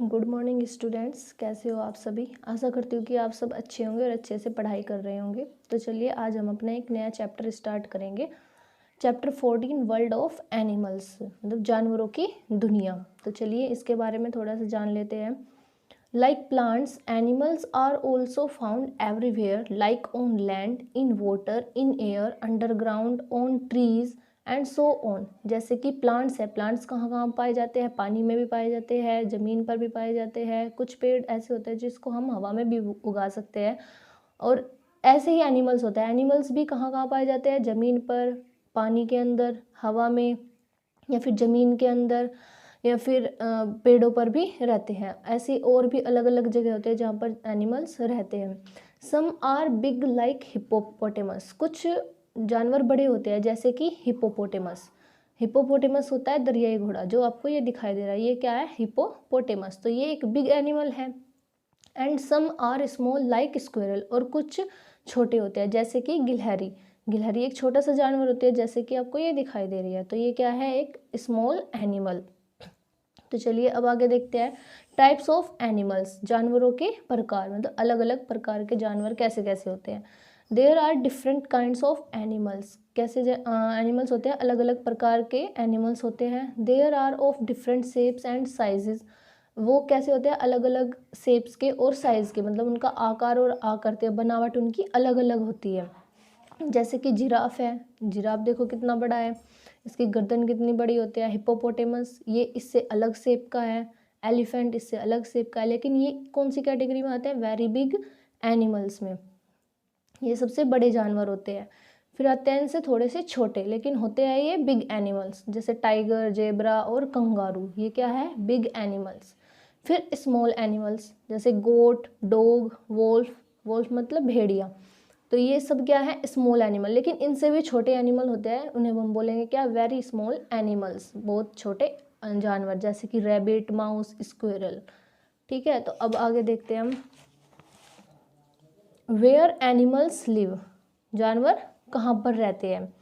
Good morning students, कैसे हो आप सभी। आशा करती हूँ कि आप सब अच्छे होंगे और अच्छे से पढ़ाई कर रहे होंगे। तो चलिए आज हम अपना एक नया चैप्टर स्टार्ट करेंगे। चैप्टर 14 वर्ल्ड ऑफ एनिमल्स, मतलब जानवरों की दुनिया। तो चलिए इसके बारे में थोड़ा सा जान लेते हैं। Like plants, animals are also found everywhere, like on land, in water, in air, underground, on trees and so on. जैसे कि प्लांट्स है, प्लांट्स कहाँ कहाँ पाए जाते हैं, पानी में भी पाए जाते हैं, ज़मीन पर भी पाए जाते हैं। कुछ पेड़ ऐसे होते हैं जिसको हम हवा में भी उगा सकते हैं। और ऐसे ही एनिमल्स होता है, एनिमल्स भी कहाँ कहाँ पाए जाते हैं, ज़मीन पर, पानी के अंदर, हवा में, या फिर ज़मीन के अंदर, या फिर पेड़ों पर भी रहते हैं। ऐसी और भी अलग अलग जगह होते हैं जहाँ पर एनिमल्स रहते हैं। Some are big like hippopotamus, कुछ जानवर बड़े होते हैं जैसे कि हिप्पोपोटेमस। हिप्पोपोटेमस होता है दरियाई घोड़ा, जो आपको ये दिखाई दे रहा है, ये क्या है, हिप्पोपोटेमस। तो ये एक बिग एनिमल है। And some are small like squirrel, और कुछ छोटे होते हैं जैसे कि गिलहरी। गिलहरी एक छोटा सा जानवर होती है जैसे कि आपको ये दिखाई दे रही है। तो ये क्या है, एक स्मॉल एनिमल। तो चलिए अब आगे देखते हैं टाइप्स ऑफ एनिमल्स, जानवरों के प्रकार, मतलब अलग अलग प्रकार के जानवर कैसे कैसे होते हैं। There are different kinds of animals, कैसे एनिमल्स होते हैं, अलग अलग प्रकार के एनिमल्स होते हैं। There are of different shapes and sizes, वो कैसे होते हैं, अलग अलग शेप्स के और साइज़ के, मतलब उनका आकार और आकृति बनावट उनकी अलग अलग होती है। जैसे कि जिराफ है, जिराफ देखो कितना बड़ा है, इसकी गर्दन कितनी बड़ी होती है। हिप्पोपोटेमस ये इससे अलग शेप का है। एलिफेंट इससे अलग शेप का है, लेकिन ये कौन सी कैटेगरी में आते हैं, वेरी बिग एनिमल्स में। ये सबसे बड़े जानवर होते हैं। फिर आते हैं इनसे थोड़े से छोटे, लेकिन होते हैं ये बिग एनिमल्स, जैसे टाइगर, जेब्रा और कंगारू, ये क्या है, बिग एनिमल्स। फिर स्मॉल एनिमल्स जैसे गोट, डॉग, वोल्फ, वोल्फ मतलब भेड़िया। तो ये सब क्या है, स्मॉल एनिमल, लेकिन इनसे भी छोटे एनिमल होते हैं, उन्हें हम बोलेंगे क्या, वेरी स्मॉल एनिमल्स, बहुत छोटे जानवर, जैसे कि रैबिट, माउस, स्क्विरल। ठीक है, तो अब आगे देखते हैं हम। वेयर एनिमल्स लिव, जानवर कहाँ पर रहते हैं।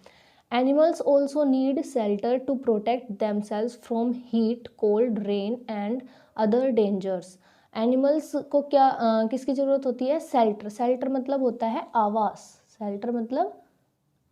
Animals also need shelter to protect themselves from heat, cold, rain and other dangers. Animals को क्या किसकी ज़रूरत होती है, शेल्टर। शेल्टर मतलब होता है आवास, शेल्टर मतलब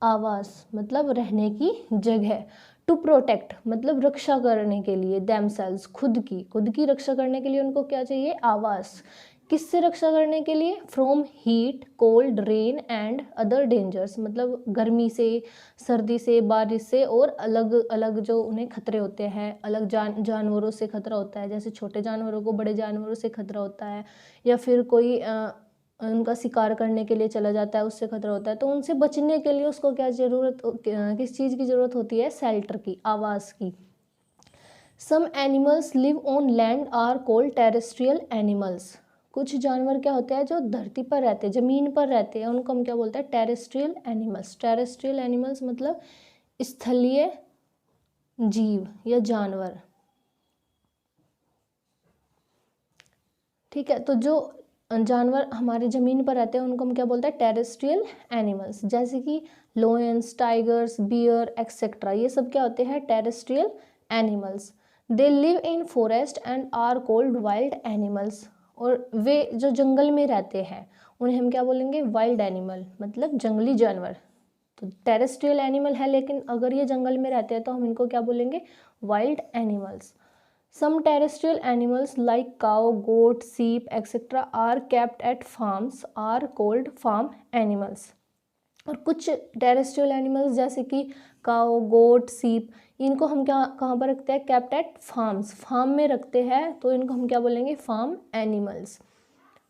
आवास, मतलब रहने की जगह। टू प्रोटेक्ट मतलब रक्षा करने के लिए, देमसेल्व्स खुद की रक्षा करने के लिए उनको क्या चाहिए, आवास। किससे रक्षा करने के लिए, from heat, cold, rain and other dangers, मतलब गर्मी से, सर्दी से, बारिश से, और अलग अलग जो उन्हें खतरे होते हैं, अलग जानवरों से खतरा होता है, जैसे छोटे जानवरों को बड़े जानवरों से खतरा होता है, या फिर कोई उनका शिकार करने के लिए चला जाता है, उससे खतरा होता है। तो उनसे बचने के लिए उसको क्या ज़रूरत, किस चीज़ की ज़रूरत होती है, शेल्टर की, आवास की। Some animals live on land are called terrestrial animals, कुछ जानवर क्या होते हैं जो धरती पर रहते हैं, ज़मीन पर रहते हैं, उनको हम क्या बोलते हैं, टेरेस्ट्रियल एनिमल्स। टेरेस्ट्रियल एनिमल्स मतलब स्थलीय जीव या जानवर। ठीक है, तो जो जानवर हमारे ज़मीन पर रहते हैं उनको हम क्या बोलते हैं, टेरेस्ट्रियल एनिमल्स। जैसे कि लोयंस, टाइगर्स, बियर एक्सेट्रा, ये सब क्या होते हैं, terrestrial animals. They live in forest and are called wild animals, और वे जो जंगल में रहते हैं उन्हें हम क्या बोलेंगे, वाइल्ड एनिमल, मतलब जंगली जानवर। तो टेरेस्ट्रियल एनिमल है, लेकिन अगर ये जंगल में रहते हैं तो हम इनको क्या बोलेंगे, wild animals. Some terrestrial animals like cow, goat, sheep, etc. are kept at farms are called farm animals. और कुछ टेरेस्ट्रियल एनिमल्स जैसे कि काउ, गोट, सीप, इनको हम क्या कहाँ पर रखते हैं, केप्ट एट फार्म्स, फार्म में रखते हैं, तो इनको हम क्या बोलेंगे, फार्म एनिमल्स।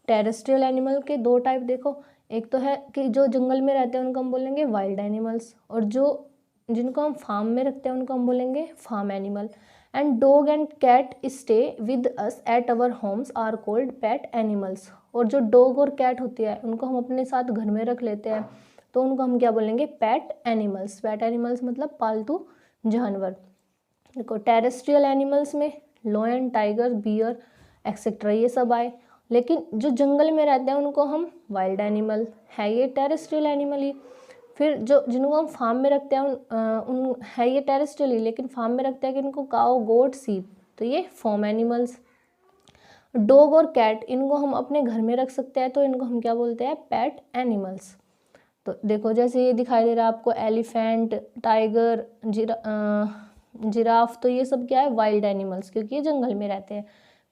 टेरेस्ट्रियल एनिमल के दो टाइप देखो, एक तो है कि जो जंगल में रहते हैं उनको हम बोलेंगे वाइल्ड एनिमल्स, और जो जिनको हम फार्म में रखते हैं उनको हम बोलेंगे farm animal. And dog and cat stay with us at our homes are called pet animals, और जो डॉग और कैट होती है उनको हम अपने साथ घर में रख लेते हैं, तो उनको हम क्या बोलेंगे, पेट एनिमल्स। पेट एनिमल्स मतलब पालतू जानवर। देखो टेरेस्ट्रियल एनिमल्स में लोयन, टाइगर, बियर एक्सेट्रा ये सब आए, लेकिन जो जंगल में रहते हैं उनको हम वाइल्ड एनिमल है, ये टेरेस्ट्रियल एनिमल ही। फिर जो जिनको हम फार्म में रखते हैं उन है ये टेरेस्ट्रियल ही, लेकिन फार्म में रखते हैं कि इनको काओ, गोट, सीप, तो ये फार्म एनिमल्स। डॉग और कैट इनको हम अपने घर में रख सकते हैं, तो इनको हम क्या बोलते हैं, पेट एनिमल्स। तो देखो जैसे ये दिखाई दे रहा है आपको एलिफेंट, टाइगर, जिराफ, तो ये सब क्या है, वाइल्ड एनिमल्स, क्योंकि ये जंगल में रहते हैं।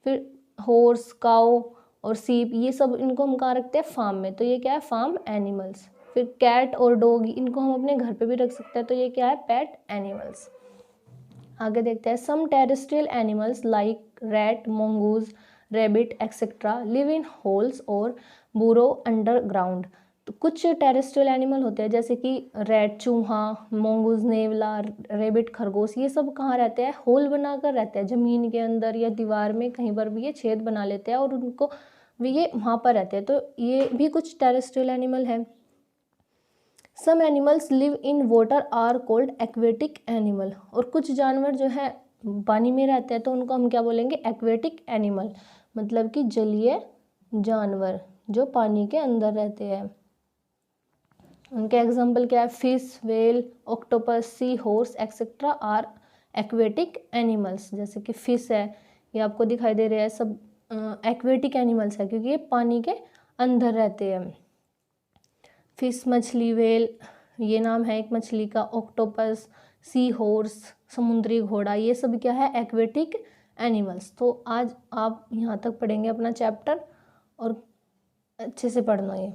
फिर हॉर्स, काऊ और सीप, ये सब इनको हम कहाँ रखते हैं, फार्म में, तो ये क्या है, फार्म एनिमल्स। फिर कैट और डॉग इनको हम अपने घर पे भी रख सकते हैं, तो ये क्या है, पेट एनिमल्स। आगे देखते हैं, some terrestrial animals like rat, mongoose, rabbit etcetera live in holes और बुरो अंडरग्राउंड। तो कुछ टेरेस्ट्रियल एनिमल होते हैं जैसे कि रैट चूहा, मंगूज नेवला, रैबिट खरगोश, ये सब कहाँ रहते हैं, होल बनाकर रहते हैं, ज़मीन के अंदर या दीवार में कहीं पर भी ये छेद बना लेते हैं और उनको भी ये वहाँ पर रहते हैं, तो ये भी कुछ टेरेस्ट्रियल एनिमल हैं। Some animals live in water are called aquatic animal, और कुछ जानवर जो है पानी में रहते हैं तो उनको हम क्या बोलेंगे, एक्वेटिक एनिमल, मतलब कि जलीय जानवर जो पानी के अंदर रहते हैं। उनके एग्जाम्पल क्या है, fish, whale, octopus, sea horse etcetera are aquatic animals. जैसे कि फिश है, ये आपको दिखाई दे रहे हैं, सब एक्वेटिक एनिमल्स है क्योंकि ये पानी के अंदर रहते हैं। फिश मछली, व्हेल ये नाम है एक मछली का, ऑक्टोपस, सी हॉर्स समुद्री घोड़ा, ये सब क्या है, एक्वेटिक एनिमल्स। तो आज आप यहाँ तक पढ़ेंगे अपना चैप्टर और अच्छे से पढ़ना ये।